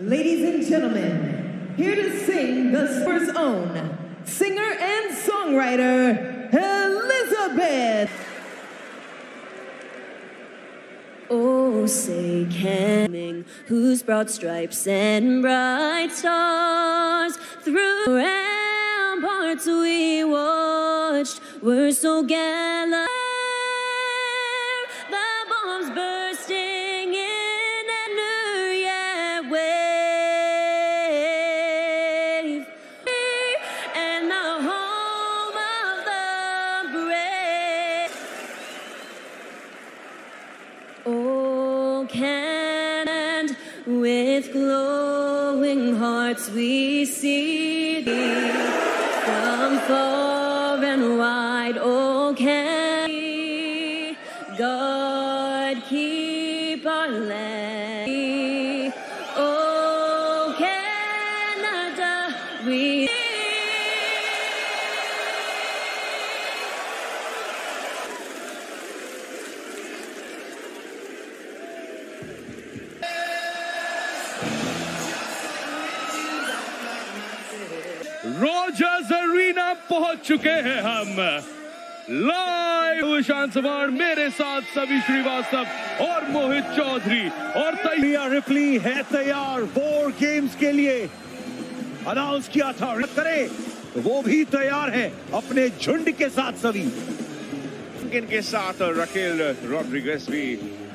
Ladies and gentlemen, here to sing the Spurs' own singer and songwriter, Elizabeth. Oh, say coming, who's brought stripes and bright stars through ramparts we watched, were so gallant. The bombs bursting in a new year wave, and the home of the brave. Oh, and with glowing hearts we see thee from far and wide. Oh, can we, God, keep our land? Oh, Canada, we. Rogers Arena पहुंच चुके हैं हम live. शान सवार मेरे साथ सभी श्रीवास्तव और मोहित चौधरी और रिया रिप्ली है तैयार वॉर गेम्स के लिए। अनाउंस किया था करे तो वो भी तैयार है अपने झुंड के साथ। सभी इनके साथ रकेल रॉड्रिगेज भी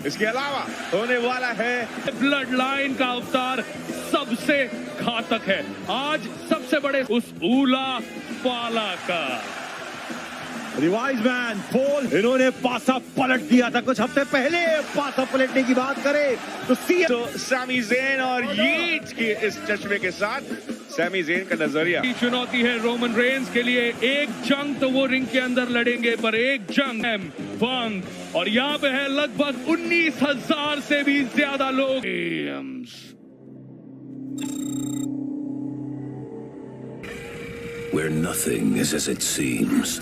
इसके अलावा होने वाला है। ब्लड लाइन का अवतार सबसे घातक है आज सबसे बड़े उस ऊला पाला का रिवाइज मैन पोल। इन्होंने पासा पलट दिया था कुछ हफ्ते पहले। पासा पलटने की बात करें तो सैमी ज़ेन और यीट के इस चश्मे के साथ सैमी ज़ेन का नजरिया। चुनौती है रोमन रेंस के लिए। एक जंग तो वो रिंग के अंदर लड़ेंगे, पर एक जंग वंग, और यहाँ पे है लगभग 19,000 से भी ज्यादा लोग। Where nothing is as it seems.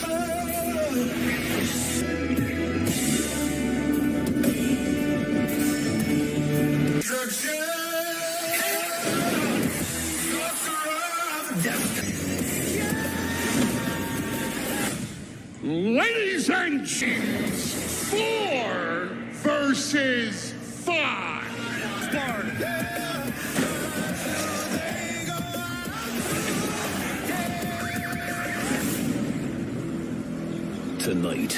Ladies and gents, 4 versus 5. Tonight.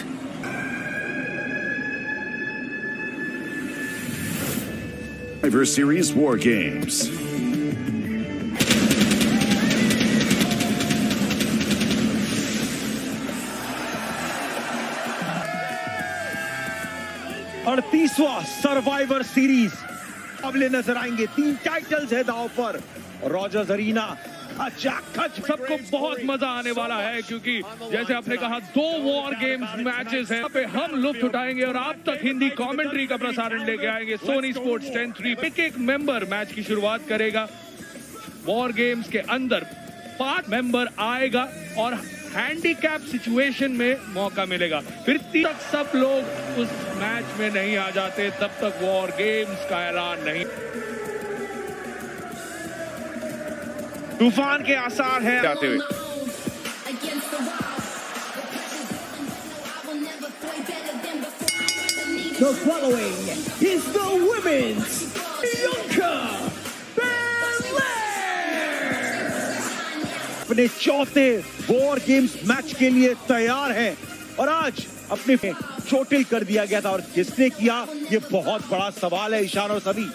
Survivor Series War Games. अड़तीसवां सर्वाइवर सीरीज मुकाबले नजर आएंगे। 3 टाइटल्स है दांव पर। रॉजर्स अरीना सबको बहुत मजा आने वाला है, क्योंकि जैसे आपने कहा 2 वॉर गेम्स मैचेस हैं पे हम लुत्फ उठाएंगे और आप तक हिंदी कमेंट्री का प्रसारण लेके आएंगे। सोनी स्पोर्ट्स 10-3 एक मेंबर मैच की शुरुआत करेगा। वॉर गेम्स के अंदर 5 मेंबर आएगा और हैंडीकैप सिचुएशन में मौका मिलेगा। फिर तक सब लोग उस मैच में नहीं आ जाते, तब तक वॉर गेम्स का ऐलान नहीं। तूफान के आसार हैं जाते हुए। The following is the women's Bianca Belair. अपने चौथे वॉर गेम्स मैच के लिए तैयार है और आज अपने चोटिल कर दिया गया था और किसने किया ये बहुत बड़ा सवाल है। ईशान और सभी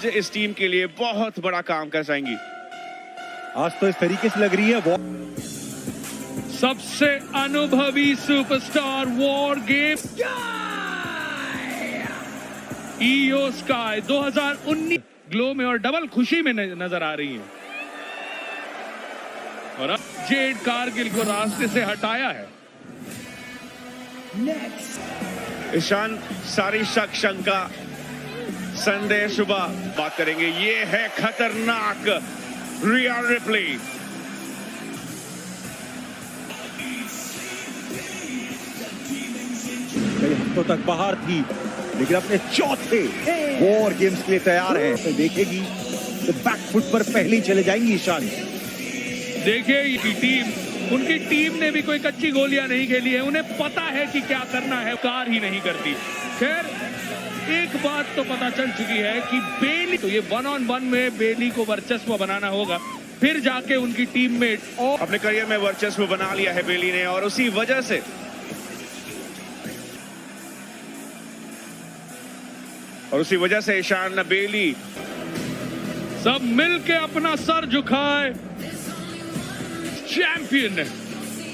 इस टीम के लिए बहुत बड़ा काम कर जाएंगी। आज तो इस तरीके से लग रही है वो सबसे अनुभवी superstar war game Iyo Sky 2019 ग्लो में और डबल खुशी में नजर आ रही है और अब जेड कारगिल को रास्ते से हटाया है। ईशान सारी शक शंका संडे सुबह बात करेंगे। ये है खतरनाक रिया रिप्ली। कई हफ्तों तक बाहर थी, लेकिन अपने चौथे वॉर गेम्स के लिए तैयार है। तो देखेगी तो बैकफुट पर पहले ही चले जाएंगी ईशान। देखिए उनकी टीम ने भी कोई कच्ची गोलियां नहीं खेली है, उन्हें पता है कि क्या करना है, कार ही नहीं करती। खैर एक बात तो पता चल चुकी है कि बेली, तो ये 1-on-1 में बेली को वर्चस्व बनाना होगा, फिर जाके उनकी टीममेट और अपने करियर में वर्चस्व बना लिया है बेली ने, और उसी वजह से ईशान बेली सब मिलके अपना सर झुकाए चैंपियन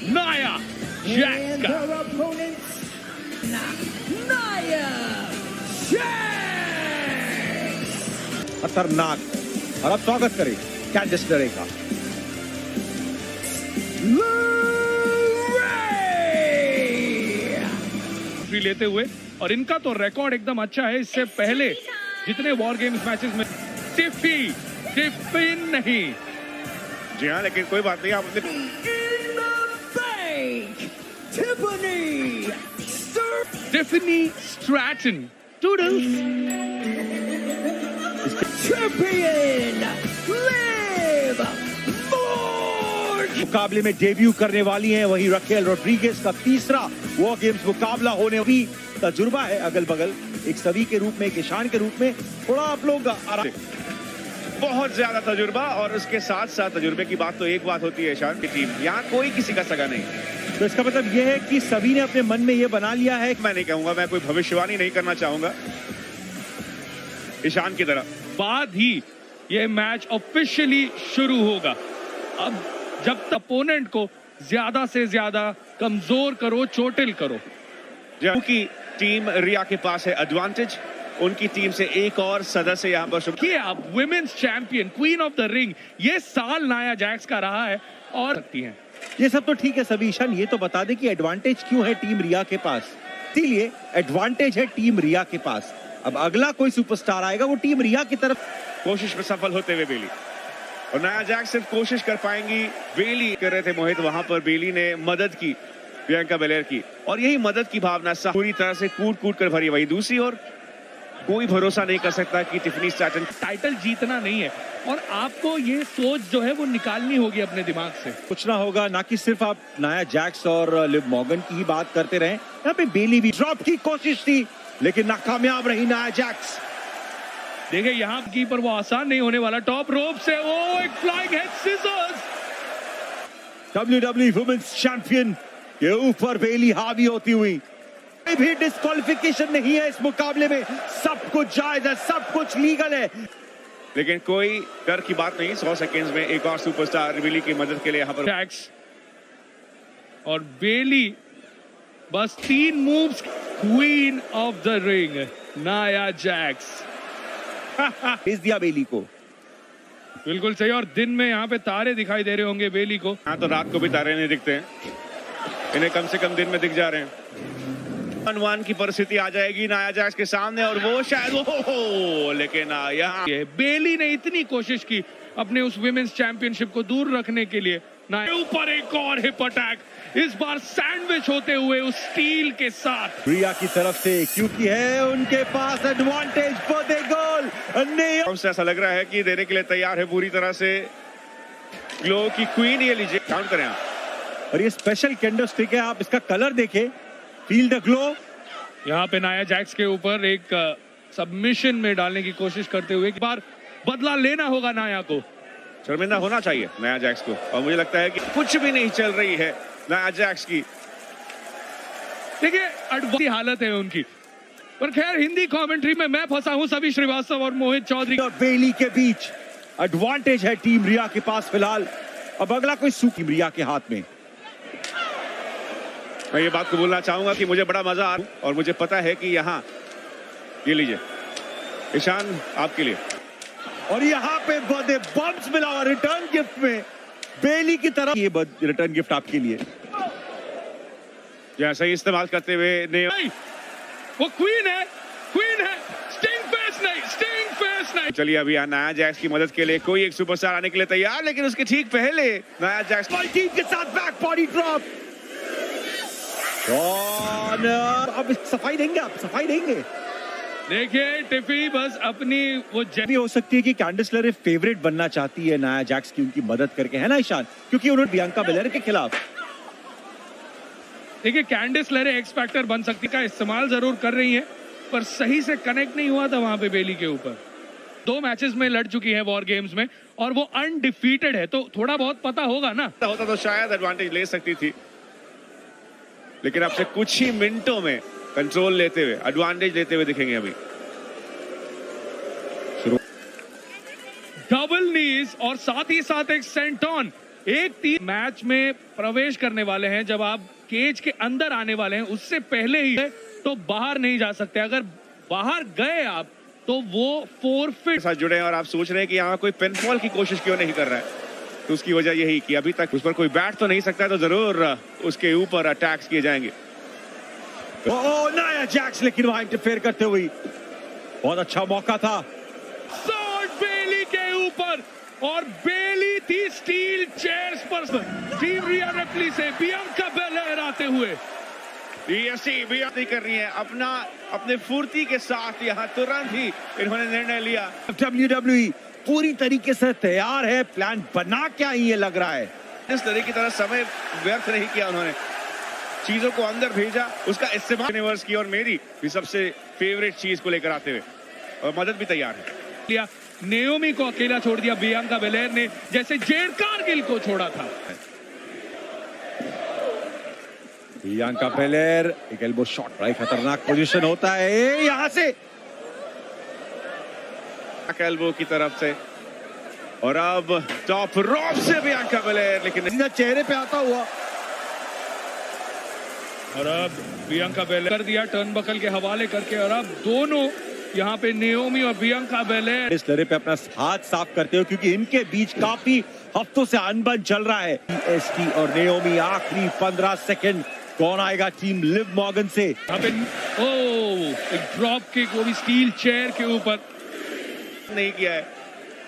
नाया जैक्स And का। her opponents, Nia Jax! खतरनाक। और अब स्वागत करें कैंडिस लरे का। लेते हुए, और इनका तो रिकॉर्ड एकदम अच्छा है। इससे पहले जितने वॉर गेम्स मैचेस में टिफिन नहीं। जी हाँ, लेकिन कोई बात नहीं, आप अपने Tiffany Stratton toodles Champion, Liv Morgan! मुकाबले में डेब्यू करने वाली हैं वही रकेल रोड्रिगेज का तीसरा वॉर गेम्स मुकाबला होने भी तजुर्बा है अगल बगल, एक सभी के रूप में, एक ईशान के रूप में। थोड़ा आप लोग बहुत ज्यादा तजुर्बा, और उसके साथ साथ तजुर्बे की बात तो एक बात होती है ईशान की टीम, यहाँ कोई किसी का सगा नहीं। तो इसका मतलब यह है कि सभी ने अपने मन में यह बना लिया है। मैं नहीं कहूंगा, मैं कोई भविष्यवाणी नहीं करना चाहूंगा ईशान की तरह। बाद ही ये मैच ऑफिशियली शुरू होगा। अब जब तक अपोनेंट को ज्यादा से ज्यादा कमजोर करो, चोटिल करो। क्योंकि टीम रिया के पास है एडवांटेज, उनकी टीम से एक और सदस्य यहाँ पर कि अब women's champion, queen of the ring, ये साल नाया जैक्स का रहा है। और सकती हैं ये सब तो ठीक है सभी, ईशान ये तो बता दे कि एडवांटेज क्यों है टीम रिया के पास। इसीलिए एडवांटेज है टीम रिया के पास। अब अगला कोई सुपरस्टार आएगा वो टीम रिया की तरफ। कोशिश में सफल होते हुए बेली, और नाया जैक्स सिर्फ कोशिश कर पाएंगी। बेली कर रहे थे मोहित, वहां पर बेली ने मदद की बियांका बेलेयर की, और यही मदद की भावना पूरी तरह से कूट कर भरी। वही दूसरी ओर कोई भरोसा नहीं कर सकता कि टिफनी स्ट्रैटन टाइटल जीतना नहीं है, और आपको ये सोच जो है वो निकालनी होगी अपने दिमाग से। कुछ ना होगा, ना कि सिर्फ आप नाया जैक्स और लिव मॉर्गन की ही बात करते रहे। यहाँ पे बेली भी ड्रॉप की कोशिश थी, लेकिन नाकामयाब रही नाया जैक्स। देखिए यहाँ की पर वो आसान नहीं होने वाला। टॉप रोप से वो एक flying head scissors. WWE women's champion के ऊपर बेली हावी होती हुई। कोई भी डिस्क्वालिफिकेशन नहीं है इस मुकाबले में, सब कुछ जायज है, सब कुछ लीगल है। लेकिन कोई डर की बात नहीं। 100 सेकेंड्स में एक और सुपरस्टार बेली की मदद के लिए यहाँ पर जैक्स और बेली, बस 3 moves. Queen of the ring Nia Jax. भेज दिया बेली को। बिल्कुल सही, और दिन में यहाँ पे तारे दिखाई दे रहे होंगे बेली को। यहाँ तो रात को भी तारे नहीं दिखते हैं, इन्हें कम से कम दिन में दिख जा रहे हैं। 1-1 की परिस्थिति आ जाएगी नाया जैक्स के सामने, और वो शायद लेकिन यहाँ बेली ने इतनी कोशिश की अपने उस विमेंस चैंपियनशिप को दूर रखने के लिए। नाया ऊपर एक और हिप अटैक, इस बार सैंडविच होते हुए उस स्टील के साथ। रिया की तरफ से, क्योंकि है उनके पास एडवांटेज फॉर द गोल। हमसे ऐसा लग रहा है कि देने के लिए तैयार है पूरी तरह से। ग्लो की क्वीन, ये लीजिए, काउंट करें आप। और ये स्पेशल कैंडल स्टिक है, आप इसका कलर देखें, फील द ग्लो। यहाँ पे नाया जैक्स के ऊपर एक सबमिशन में डालने की कोशिश करते हुए, एक बार बदला लेना होगा नाया को। शर्मिंदा होना चाहिए नाया जैक्स को, और मुझे लगता है कि कुछ भी नहीं चल रही है नाया जैक्स की। देखिए अड़बड़ी हालत है उनकी, पर खैर हिंदी कमेंट्री में मैं फंसा हूं। सभी श्रीवास्तव और मोहित चौधरी और बेली के बीच एडवांटेज है टीम रिया के पास फिलहाल। अब अगला कोई टीम रिया के हाथ में। मैं ये बात को बोलना चाहूंगा कि मुझे बड़ा मजा आ, और मुझे पता है कि यहाँ ये लीजिए ईशान आपके लिए। और यहाँ पे बर्थडे बम्स मिला हुआ रिटर्न गिफ्ट में बेली की तरफ। ये रिटर्न गिफ्ट आपके लिए, जैसे ही इस्तेमाल करते हुए ने वो क्वीन है, क्वीन है। स्टिंग फेस नहीं, चलिए अभी नाया जैक्स की मदद के लिए कोई एक सुपरस्टार आने के लिए तैयार, लेकिन उसके ठीक पहले नाया जैक्स टीम के साथ बैक बॉडी ड्रॉप। और अब सफाई देंगे, आप सफाई देंगे। देखिए टिफी बस अपनी वो भी हो सकती है कि कैंडिस लेरे फेवरेट बनना चाहती है नाया जैक्स की उनकी मदद करके, है ना ईशान, क्योंकि उन्होंने बियांका बेलेर के खिलाफ। देखिए कैंडिस लेरे एक्स फैक्टर बन सकती का इस्तेमाल जरूर कर रही है, पर सही से कनेक्ट नहीं हुआ था वहां पे बेली के ऊपर। 2 मैचेस में लड़ चुकी है वॉर गेम्स में और वो अनडिफीटेड है, तो थोड़ा बहुत पता होगा ना। होता तो शायद एडवांटेज ले सकती थी, लेकिन आपसे कुछ ही मिनटों में कंट्रोल लेते हुए एडवांटेज लेते हुए दिखेंगे अभी। डबल नीज और साथ ही साथ एक सेंटोन। एक 3 मैच में प्रवेश करने वाले हैं, जब आप केज के अंदर आने वाले हैं उससे पहले ही है तो बाहर नहीं जा सकते। अगर बाहर गए आप तो वो फोरफिट साथ जुड़े हैं और आप सोच रहे हैं कि यहाँ कोई पिनफॉल की कोशिश क्यों नहीं कर रहा है, तो उसकी वजह यही कि अभी तक उस पर कोई बैठ तो नहीं सकता, तो जरूर उसके ऊपर अटैक्स किए जाएंगे। नाया जैक्स लेकिन वहां इंटरफेयर करते हुए बहुत अच्छा मौका था। शॉट बेली के ऊपर और बेली थी स्टील चेयर्स पर। टीम रिया रिप्ली से बियांका बेलेर आते हुए भी कर रही है अपने फुर्ती के साथ, यहाँ तुरंत ही इन्होंने निर्णय लिया। WWE पूरी तरीके से तैयार है, प्लान बना क्या ही ये लग रहा है। इस तरह की तरह समय व्यर्थ नहीं किया उन्होंने, चीजों को अंदर भेजा, उसका इस्तेमाल यूनिवर्स की और मेरी भी सबसे फेवरेट चीज को लेकर आते हुए, और मदद भी तैयार है। लिया नेओमी को अकेला छोड़ दिया बियांका बेलेर ने, जैसे जेड कारगिल को छोड़ा था। बियांका बेलेर एक एल्बो शॉट, बड़ा खतरनाक पोजीशन होता है यहां से एल्बो की तरफ से, और अब टॉप रोप से बियांका बेलेर, लेकिन चेहरे पे आता हुआ। और अब बियांका बेलेर कर दिया टर्नबकल के हवाले करके, और अब दोनों यहाँ पे नेओमी और बियांका बेलेर इस लड़े पे अपना हाथ साफ करते हो, क्योंकि इनके बीच काफी हफ्तों से अनबन चल रहा है। EST और नेओमी आखिरी 15 सेकंड, कौन आएगा टीम लिव मॉर्गन से। यहाँ पे एक ड्रॉप किक, वो भी स्टील चेयर के ऊपर नहीं किया है।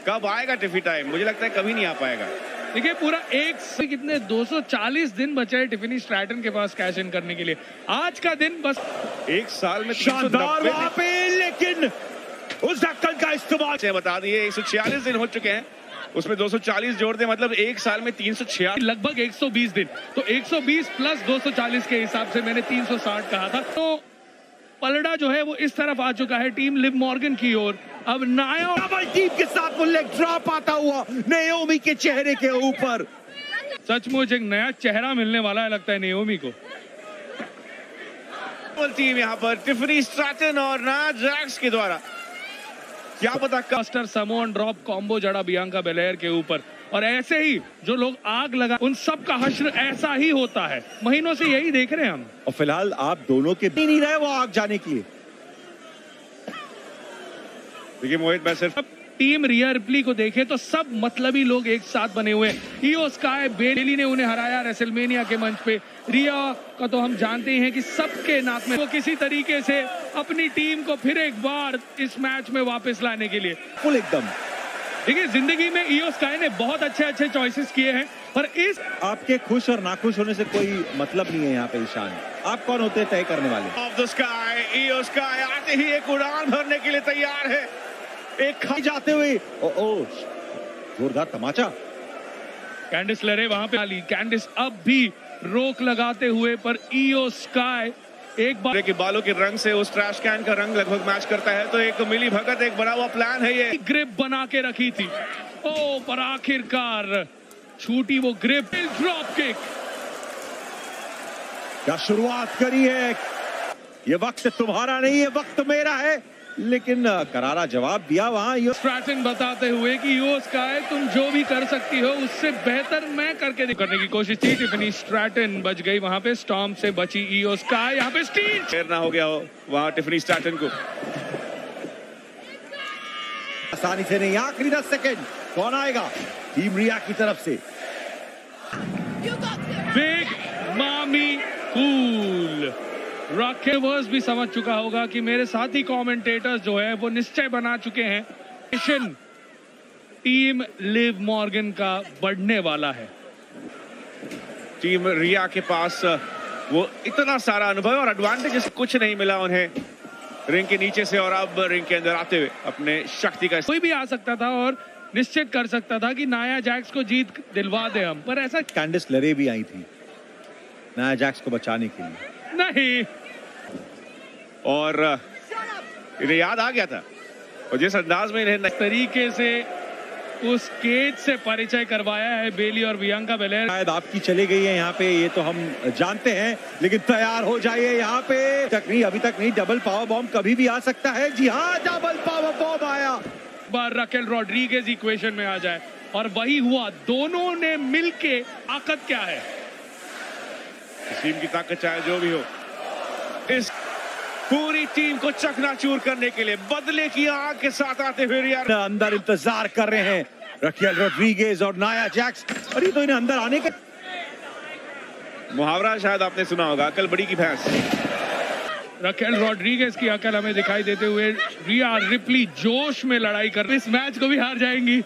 कब आएगा टिफी टाइम, मुझे लगता है कभी नहीं आ पाएगा। देखिए पूरा कितने 240 दिन बचे हैं टिफिनी स्ट्रैटन के पास कैश इन करने के लिए। आज का दिन बस एक साल में शानदार वहां पे, लेकिन उस ढक्कन का इस्तेमाल बता दिए 146 दिन हो चुके हैं, उसमें 240 जोड़ दे, मतलब एक साल में 346, लगभग 120 दिन। तो 120 प्लस 240 के हिसाब से मैंने 360 कहा था। तो पलड़ा जो है वो इस तरफ आ चुका है टीम लिव मॉर्गन की ओर। अब नाया डबल टीम के साथ वो लेग ड्रॉप आता हुआ नेओमी के चेहरे के ऊपर। सचमुच एक नया चेहरा मिलने वाला है लगता है नेओमी को। टीम यहाँ पर टिफनी स्ट्रैटन और नाया जैक्स के द्वारा, क्या पता कास्टर समोन ड्रॉप कॉम्बो जड़ा बियांका बेलेर के ऊपर, और ऐसे ही जो लोग आग लगा उन सब का हश्र ऐसा ही होता है। महीनों से यही देख रहे हैं हम, और फिलहाल आप दोनों के नहीं रहे वो आग जाने की। देखिए मोहित, मैं सिर्फ टीम रिया रिप्ली को देखे तो सब मतलबी लोग एक साथ बने हुए हैं। इयो स्काई बेली ने उन्हें हराया रेसलमेनिया के मंच पे। रिया का तो हम जानते ही हैं कि सबके नाक में वो किसी तरीके से अपनी टीम को फिर एक बार इस मैच में वापस लाने के लिए फुल एकदम। देखिए जिंदगी में इयो स्काई ने बहुत अच्छे चॉइसेस किए हैं, पर इस आपके खुश और नाखुश होने से कोई मतलब नहीं है यहाँ पे ईशान। आप कौन होते हैं तय करने वाले। ऑफ द स्काई, इयो स्काई आते ही एक उड़ान भरने के लिए तैयार है, एक खाई जाते हुए। जोरदार तमाचा। कैंडिस लेरे वहां पे आली, कैंडिस अब भी रोक लगाते हुए, पर इयो स्काई एक बार के बालों के रंग से उस ट्रैश कैन का रंग लगभग मैच करता है, तो एक मिली भगत, एक बना हुआ प्लान है ये। ग्रिप बना के रखी थी, पर आखिरकार छूटी वो ग्रिप। ड्रॉप किक, क्या शुरुआत करी है। ये वक्त तुम्हारा नहीं है, वक्त मेरा है, लेकिन करारा जवाब दिया वहां स्ट्रैटन बताते हुए कि यो स्काई तुम जो भी कर सकती हो उससे बेहतर मैं करके करने की कोशिश थी। टिफनी स्ट्रैटन बच गई वहां पे, स्टॉर्म से बची इयो स्काई। यहाँ पे स्टील फेरना हो गया हो वहां टिफनी स्ट्रैटन को। आसानी से नहीं, आखिरी 10 सेकंड, कौन आएगा टीम रिया की तरफ से। बिग मामी कूल रॉकेवर्स भी समझ चुका होगा कि मेरे साथी कमेंटेटर्स जो है वो निश्चय बना चुके हैं टीम लिव मॉर्गन का बढ़ने वाला है। टीम रिया के पास वो इतना सारा अनुभव और एडवांटेजेस कुछ नहीं मिला उन्हें रिंग के नीचे से, और अब रिंग के अंदर आते हुए अपने शक्ति का कोई भी आ सकता था और निश्चित कर सकता था कि नाया जैक्स को जीत दिलवा दे हम, पर ऐसा कैंडिस लरे भी आई थी नाया जैक्स को बचाने के लिए नहीं। और इन्हें याद आ गया था और जिस अंदाज में इन्हें तरीके से उस केज से परिचय करवाया है बेली और बियांका बेलेर। शायद आपकी चली गई है यहाँ पे, ये तो हम जानते हैं, लेकिन तैयार हो जाइए यहाँ पे। अभी तक नहीं डबल पावर बॉम्ब कभी भी आ सकता है। जी हाँ, डबल पावर बॉम्ब आया। बार रकेल रॉड्रिगेज इक्वेशन में आ जाए और वही हुआ। दोनों ने मिलके ताकत क्या है, टीम की ताकत चाहे जो भी हो, इस पूरी टीम को चकनाचूर करने के लिए बदले की आग के साथ आते हुए रिया अंदर इंतजार कर रहे हैं रकेल रॉड्रिगेज और नाया जैक्स। अरे तो इन्हें अंदर आने का मुहावरा शायद आपने सुना होगा, अकल बड़ी की भैंस। रकेल रॉड्रिगेज की अकल हमें दिखाई देते हुए रिया रिप्ली जोश में लड़ाई कर रही, इस मैच को भी हार जाएंगी।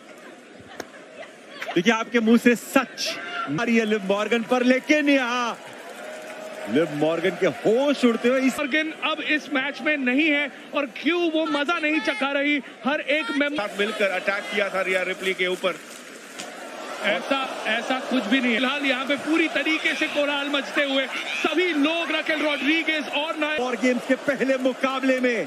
देखिए आपके मुंह से सच मारिए लिव मॉर्गन पर, लेकिन यहाँ लिव मॉर्गन के होश उड़ते हुए मॉर्गन अब इस मैच में नहीं है और क्यों वो मजा नहीं चखा रही। हर एक मेंबर मिलकर अटैक किया था रिया रिप्ली के ऊपर, ऐसा कुछ भी नहीं है। फिलहाल यहाँ पे पूरी तरीके से कोलाहल मचते हुए सभी लोग रकेल रॉड्रिगेज और वॉर गेम्स के पहले मुकाबले में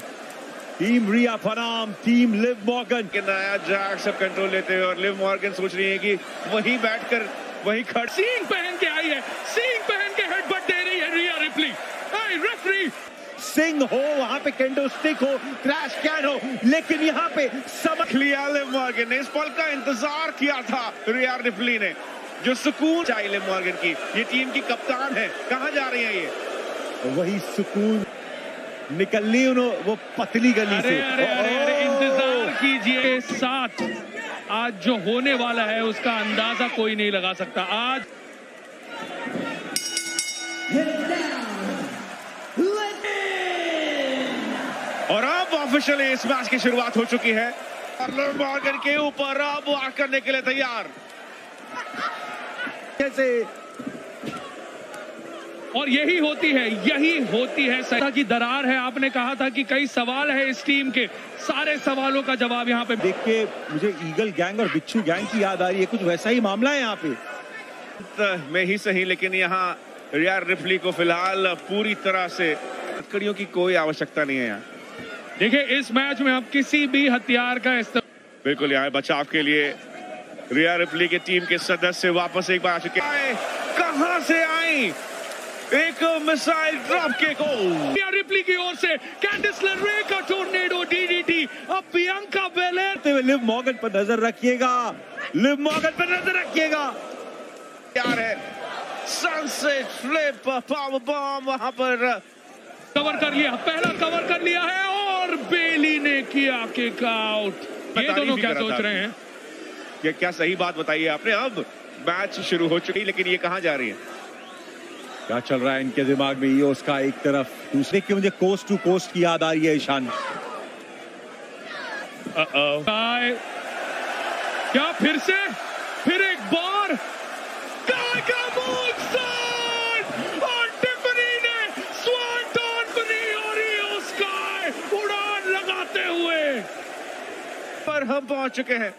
टीम रिया बनाम टीम लिव मॉर्गन के नाया जैक्स सब कंट्रोल लेते हुए और लिव मॉर्गन सोच रही है कि वहीं बैठकर वहीं खड़ सींग पहन के आई है, सींग पहन के हेडबट दे रही है रिया रिप्ली। रेफरी सिंह हो, वहां पे केंडो स्टिक हो, क्रैश कैन हो, लेकिन यहाँ पे समझ लिया लिव मॉर्गन ने। इस पल का इंतजार किया था रिया रिप्ली ने, जो सुकून चाहिए लिव मॉर्गन की। ये टीम की कप्तान है, कहाँ जा रही है ये? वही सुकून निकलनी वो पतली गली से। अरे इंतजार कीजिए, साथ आज जो होने वाला है उसका अंदाजा कोई नहीं लगा सकता। आज और अब ऑफिशियली इस मैच की शुरुआत हो चुकी है। लिव मॉर्गन के ऊपर अब वो आग करने के लिए तैयार। कैसे और यही होती है सत्ता की दरार है। आपने कहा था कि कई सवाल है इस टीम के, सारे सवालों का जवाब यहाँ पे देख के मुझे ईगल गैंग और बिच्छू गैंग की याद आ रही है। कुछ वैसा ही मामला है यहाँ पे में ही सही, लेकिन यहाँ रिया रिप्ली को फिलहाल पूरी तरह से हथकड़ियों की कोई आवश्यकता नहीं है यहाँ। देखिए इस मैच में आप किसी भी हथियार का इस्तेमाल बिल्कुल यहाँ बचाव के लिए रिया रिप्ली के टीम के सदस्य वापस एक बार आ चुके हैं। कहां से आई एक मिसाइल ड्रॉप किक रिया रिप्ली की ओर से कैंडिस लरे का टोर्नेडो डीडीटी। अब बियांका बेलेर लिव मॉर्गन पर नजर रखिएगा, लिव मॉर्गन पर नजर रखिएगा। यार है सनसेट फ्लिप पावर बॉम्ब वहां पर कवर कर लिया, पहला कवर कर लिया है और बेली ने किया किक आउट। ये दोनों क्या सोच रहे हैं? ये क्या सही बात बताई है आपने। अब मैच शुरू हो चुकी, लेकिन ये कहां जा रही है? क्या चल रहा है इनके दिमाग में? ये उसका एक तरफ, दूसरे की मुझे कोस्ट टू कोस्ट की याद आ रही है। ईशान क्या फिर एक बार काय का और टिफनी ने स्वांटन बनी और ये स्काई उड़ान लगाते हुए पर हम पहुंच चुके हैं।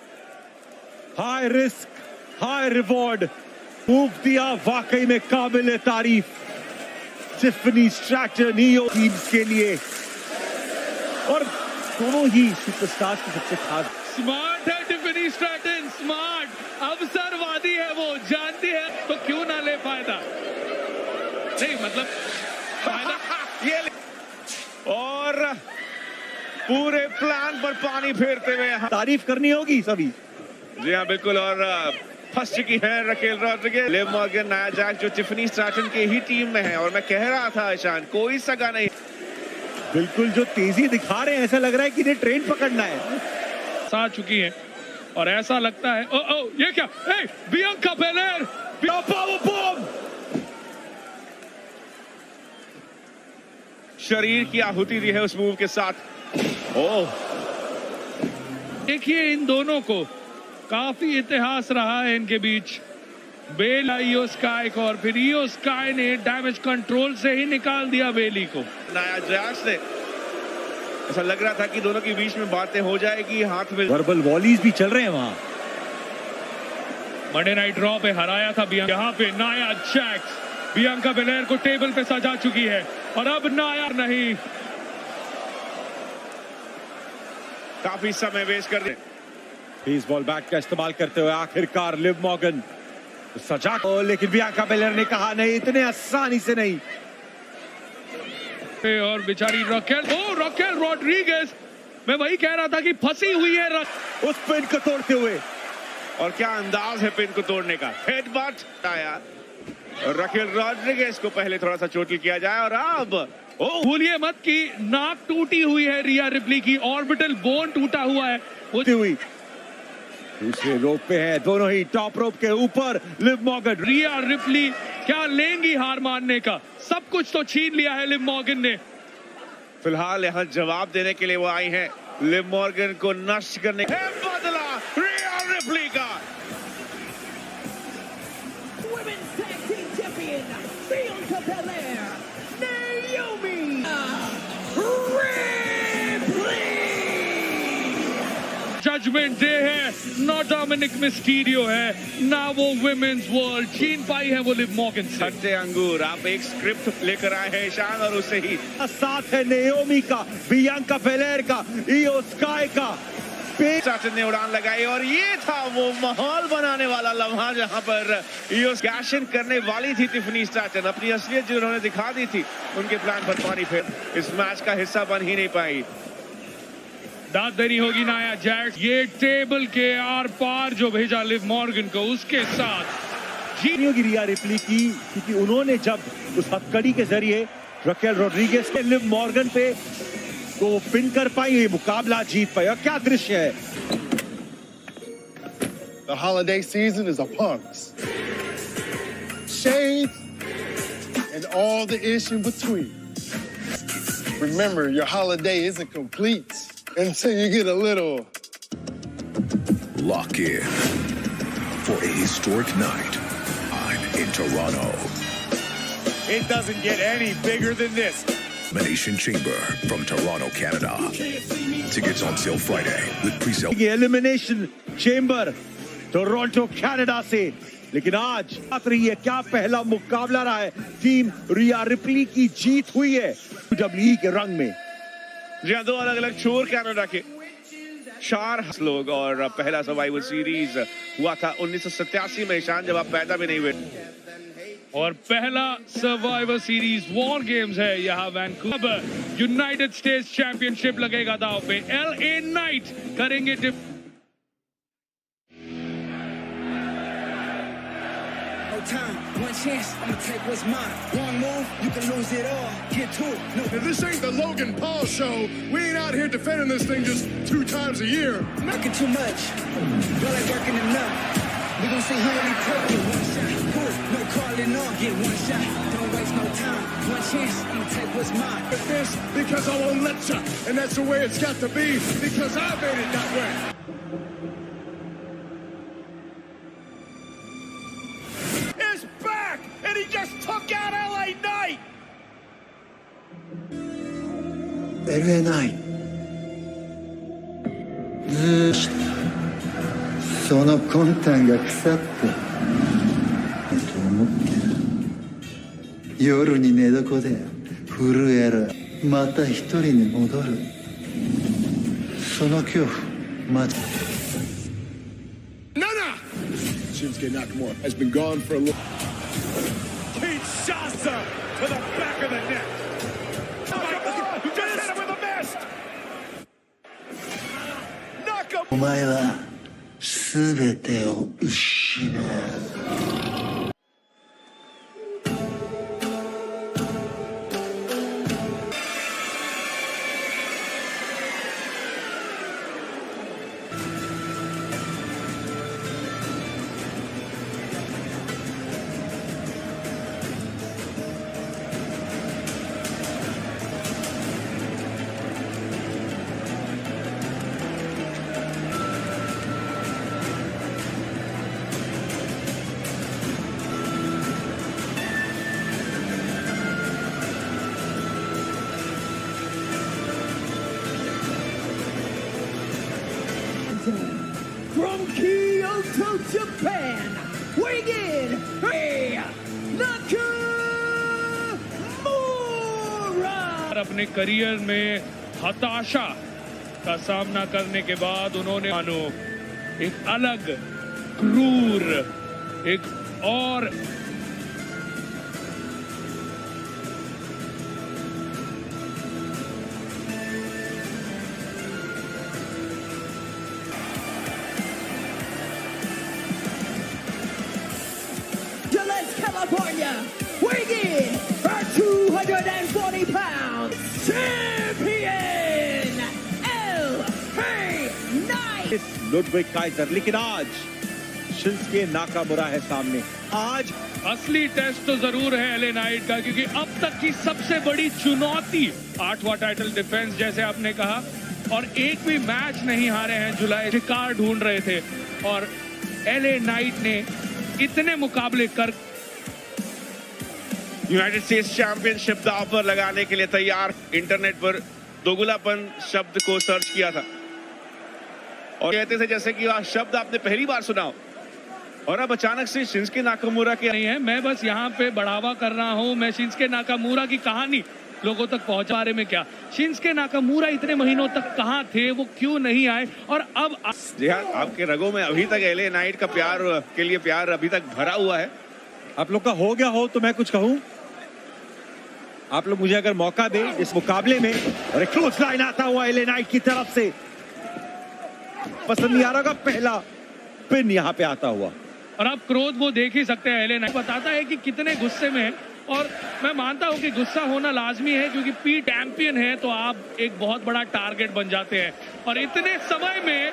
High risk high reward move दिया, वाकई में काबिल तारीफ टिफनी स्ट्रैटन नियो टीम्स के लिए, और दोनों ही सुपरस्टार्स की सबसे खास। स्मार्ट है टिफनी स्ट्रैटन, स्मार्ट, अवसरवादी है, वो जानती है तो क्यों ना ले फायदा। नहीं मतलब फायदा ये और पूरे प्लान पर पानी फेरते हुए तारीफ करनी होगी सभी। जी हाँ बिल्कुल, और फंस चुकी है Raquel Rodriguez. Liv Morgan, Nia Jax जो टिफनी स्ट्रैटन के ही टीम में है, और मैं कह रहा था ईशान कोई सगा नहीं। बिल्कुल जो तेजी दिखा रहे हैं, ऐसा लग रहा है कि इन्हें ट्रेन पकड़ना है। आ चुकी है और ऐसा लगता है ये क्या, बियांका बेलेर पावर बॉम्ब, शरीर की आहुति दी है उस मूव के साथ। ओह देखिए इन दोनों को, काफी इतिहास रहा है इनके बीच। बेल ईओ स्काई को और फिर ईओ स्काई ने डैमेज कंट्रोल से ही निकाल दिया बेली को। नाया जैक्स ने, ऐसा लग रहा था कि दोनों के बीच में बातें हो जाएगी, हाथ में वर्बल वॉलीज भी चल रहे हैं वहां। मंडे नाइट रॉ पे हराया था बियांका, यहाँ पे नाया जैक्स बियांका बेलेयर को टेबल पे सजा चुकी है और अब नाया नहीं। काफी समय वेस्ट कर दे। बेसबॉल बैट का इस्तेमाल करते हुए आखिरकार लिव मॉर्गन सजा को, लेकिन बियांका बेलेयर ने कहा नहीं, इतने आसानी से नहीं। और बेचारी रॉकेल रॉड्रिगेज, मैं वही कह रहा था कि फंसी हुई है उस पिन को तोड़ते हुए। और क्या अंदाज है पिन को तोड़ने का। हेडबट आया और रॉकेल रॉड्रिगेज को पहले थोड़ा सा चोटिल किया जाए और अब भूलिए मत कि नाक टूटी हुई है रिया रिप्ली की, ऑर्बिटल बोन टूटा हुआ है। हुई दूसरे रोप पे है, दोनों ही टॉप रोप के ऊपर लिव मॉर्गन। रिया रिप्ली क्या लेंगी हार मानने का, सब कुछ तो छीन लिया है लिव मॉर्गन ने। फिलहाल यहाँ जवाब देने के लिए वो आई हैं, लिव मॉर्गन को नष्ट करने का बदला रिया रिप्ली का। Women's Tag Team Champion, Bianca Belair, Naomi Ripley. Judgment Day है, ना डोमिनिक मिस्टीरियो है, ना वो विमेन्स वर्ल्ड छीन पाई है वो लिव मॉर्गन से। खट्टे अंगूर, आप एक स्क्रिप्ट लेकर आए हैं ईशान और उसे ही साथ है नेओमी का, बियांका बेलेयर का, ईओ स्काई का। चाचन ने उड़ान लगाई और ये था वो माहौल बनाने वाला लम्हा जहां पर ईओ कैश इन करने वाली थी टिफनी स्टैटन। अपनी असलियत जो उन्होंने दिखा दी थी, उनके प्लान पर पानी फिर इस मैच का हिस्सा बन ही नहीं पाई। दाद देनी होगी नाया जैक्स, ये टेबल के आर पार जो भेजा लिव मॉर्गन को, उसके साथ जीत होगी रिया रिप्ली की, क्योंकि उन्होंने जब उस हथकड़ी के जरिए रॉकेल रॉड्रिगेज के लिव मॉर्गन पे को पिन कर पाई, ये मुकाबला जीत पाई। और क्या दृश्य है। The holiday season is upon us. Shades and all the ish in between. Remember, your holiday isn't complete until you get a little. Lock in for a historic night. I'm in Toronto. It doesn't get any bigger than this. Elimination Chamber from Toronto, Canada. Tickets on sale Friday with pre-sale. ये elimination chamber Toronto Canada से, लेकिन आज बात रही है क्या पहला मुकाबला रहा है। टीम रिया रिप्ली की जीत हुई है WWE के रंग में। जी हाँ, दो अलग अलग छोर कनाडा के 4 लोग और पहला सर्वाइवल सीरीज हुआ था 1987 में, ईशान जब आप पैदा भी नहीं हुए। और पहला सर्वाइवर सीरीज वॉर गेम्स है यहाँ वैंकूवर। यूनाइटेड स्टेट्स चैंपियनशिप लगेगा दाव पे। LA नाइट करेंगे time, one chance, I'ma take what's mine. One move, you can lose it all. Get to it. No. This ain't the Logan Paul show. We ain't out here defending this thing just 2 times a year. Making too much. Y'all ain't working enough. We gon' see who really took it. One shot, cool, no calling on. Get one shot, don't waste no time. One chance, I'ma take what's mine. With this, because I won't let you. And that's the way it's got to be, because I made it that way. Is back, and he just took out LA Knight. LA Knight. その魂胆が腐ってと思ってる。夜に寝床で震える。また一人に戻る。その恐怖待つ。Nana! Shinsuke Nakamura has been gone for a little. Kinshasa to the back of the neck. You just hit him with a mist. お前は全てを失う。from Kyoto, Japan, weighing in Nakamura. अपने career में हताशा का सामना करने के बाद उन्होंने मानो एक अलग क्रूर एक और California, weighing in at 240 pounds, champion LA Knight. Ludwig Kaizer, लेकिन आज शिंस्के नाकामुरा है सामने। आज असली टेस्ट तो जरूर है एलए नाइट का, क्योंकि अब तक की सबसे बड़ी चुनौती 8वां टाइटल डिफेंस, जैसे आपने कहा, और एक भी मैच नहीं हारे हैं। जुलाई शिकार ढूंढ रहे थे और एलए नाइट ने इतने मुकाबले कर यूनाइटेड स्टेट्स चैंपियनशिप दांव पर लगाने के लिए तैयार। इंटरनेट पर दोगुलापन शब्द को सर्च किया था और कहते थे जैसे कि वह शब्द आपने पहली बार सुना हो, और अब अचानक से शिंस्के नाकामुरा के नहीं है। मैं बस यहाँ पे बढ़ावा कर रहा हूँ। मैं शिंस्के नाकामुरा की कहानी लोगों तक पहुंचा रहे में क्या, शिंस्के नाकामुरा इतने महीनों तक कहाँ थे, वो क्यों नहीं आए, और अब जी हाँ, आपके रगों में अभी तक एलए नाइट का प्यार के लिए प्यार अभी तक भरा हुआ है। आप लोग का हो गया हो तो मैं कुछ कहूं? आप लोग मुझे अगर मौका दे इस मुकाबले में, और एक क्लोज लाइन आता हुआ एलए नाइट की तरफ से, पसंद नहीं आ रहा, पहला पिन यहाँ पे आता हुआ, और आप क्रोध वो देख ही सकते हैं। एलए नाइट बताता है कि कितने गुस्से में है, और मैं मानता हूं कि गुस्सा होना लाजमी है, क्योंकि पी चैंपियन है तो आप एक बहुत बड़ा टारगेट बन जाते हैं, और इतने समय में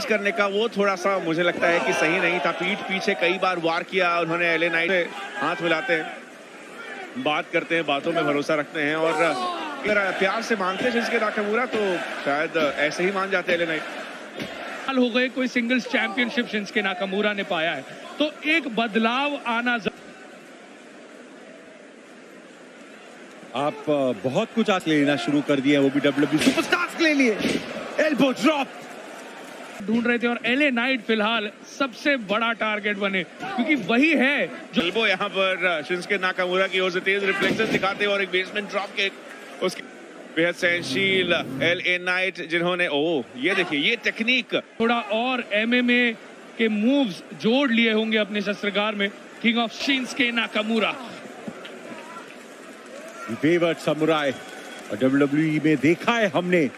करने का वो थोड़ा सा मुझे लगता है कि सही नहीं था। पीठ पीछे कई बार वार किया उन्होंने। एलए नाइट से हाथ मिलाते हैं, बात करते हैं, बातों में भरोसा रखते हैं, और अगर प्यार से मांगते हैं शिंस्के नाकामुरा तो शायद ऐसे ही मान जाते हैं एलए नाइट। हो गए कोई सिंगल्स चैंपियनशिप शिंस्के नाकामुरा ने पाया है, तो एक बदलाव आना। आप बहुत कुछ आज लेना शुरू कर दिए, वो भी डब्ल्यूडब्ल्यूई सुपरस्टार्स के लिए। एल्बो ड्रॉप ढूंढ रहे थे, और एलए नाइट फिलहाल सबसे बड़ा टारगेट बने, क्योंकि वही है जो एल्बो यहाँ पर शिंस्के नाकामुरा की ओर से तेज रिफ्लेक्सेस दिखाते हैं और एक बेसमेंट ड्रॉप के उसके बेहद सहनशील एलए नाइट, जिन्होंने ये देखिए ये टेक्निक थोड़ा और एमएमए के मूव्स जोड़ लिए होंगे अपने शस्त्रागार में। King of Shinsuke Nakamura, wayward samurai, और डब्ल्यूडब्ल्यूई में देखा है हमने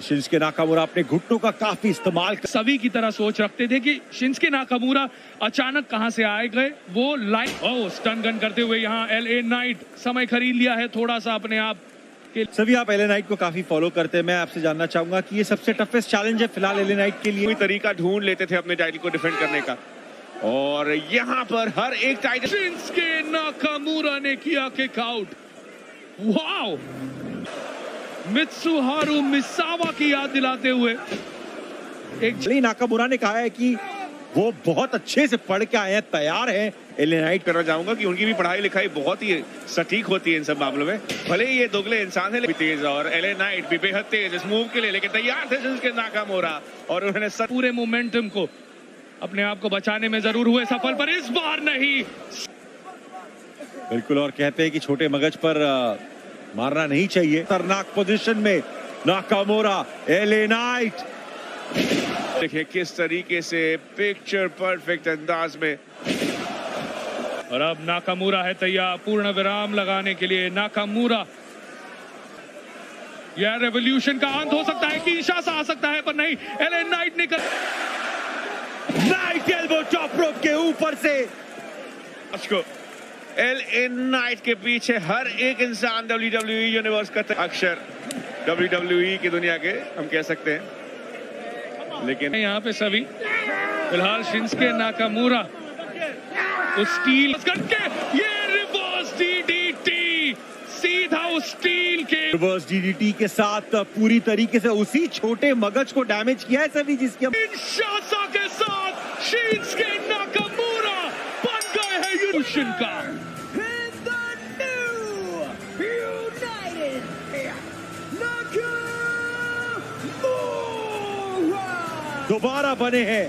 शिंस्के नाकामुरा अपने घुटनों का काफी इस्तेमाल सभी की तरह सोच रखते थे कि शिंस्के नाकामुरा अचानक कहां से आए गए। वो लाइन स्टन गन करते हुए यहाँ एलए नाइट समय खरीद लिया है थोड़ा सा अपने आप के। सभी आप एलए नाइट को काफी फॉलो करते हैं, मैं आपसे जानना चाहूंगा कि ये सबसे टफेस्ट चैलेंज है फिलहाल एलए नाइट के लिए। कोई तरीका ढूंढ लेते थे अपने टाइटल को डिफेंड करने का, और यहाँ पर हर एक टाइटल शिंस्के नाकामुरा ने किया किक आउट। वाओ, मित्सुहारू मिसावा की याद दिलाते हुए एक नाकामुरा ने कहा है कि वो बहुत अच्छे से पढ़ के आए हैं, तैयार हैं एलए नाइट। करना चाहूंगा कि उनकी भी पढ़ाई लिखाई बहुत ही सटीक होती है इन सब मामलों में। भले ही ये दोगले इंसान है, लेकिन तेज, और एलए नाइट भी बेहद तेज इस मूव के लिए, लेकिन तैयार थे शिंस्के नाकामुरा, और उन्होंने पूरे मोमेंटम को अपने आप को बचाने में जरूर हुए सफल, पर इस बार नहीं। बिल्कुल, और कहते हैं कि छोटे मगज पर मारना नहीं चाहिए। खतरनाक पोजीशन में नाकामुरा, एलए नाइट, देखिए किस तरीके से पिक्चर परफेक्ट अंदाज में, और अब नाकामुरा है तैयार पूर्ण विराम लगाने के लिए। नाकामुरा, यह रेवोल्यूशन का अंत हो सकता है, कि ईशा सा आ सकता है, पर नहीं, एलए नाइट ने नाइट एल्बो टॉप रोप के ऊपर से। एलए नाइट के पीछे हर एक इंसान WWE यूनिवर्स का अक्षर, WWE की दुनिया के हम कह सकते हैं, लेकिन यहाँ पे सभी फिलहाल शिंस्के नाकामुरा उस स्टील करके ये रिवर्स डीडीटी सीधा उस स्टील के रिवर्स डीडीटी के साथ पूरी तरीके से उसी छोटे मगज को डैमेज किया है सभी, जिसके किनशासा के साथ शिंस्के नाकामुरा बन गए हैं यूनिवर्स का। दोबारा बने हैं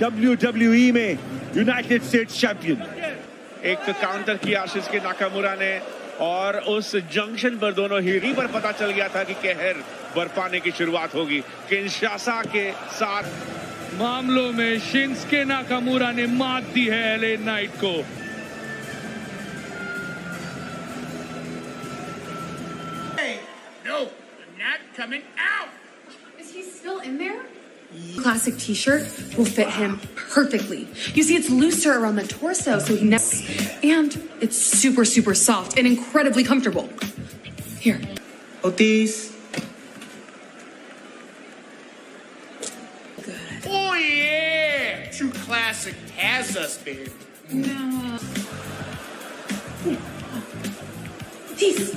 WWE में यूनाइटेड स्टेट्स चैंपियन। एक काउंटर किया शिंसुके नाकामुरा ने और उस जंक्शन पर दोनों हीरी पर पता चल गया था कि कहर बरपाने की शुरुआत होगी। किंशासा के साथ मामलों में शिंसुके नाकामुरा ने मात दी है एलए नाइट को। No, I'm not coming out. Is he still in there? Classic t-shirt will fit him perfectly. You see, it's looser around the torso, so he and it's super, super soft and incredibly comfortable. Here. Otis. Good. Oh yeah, true classic has us, babe. No. Otis.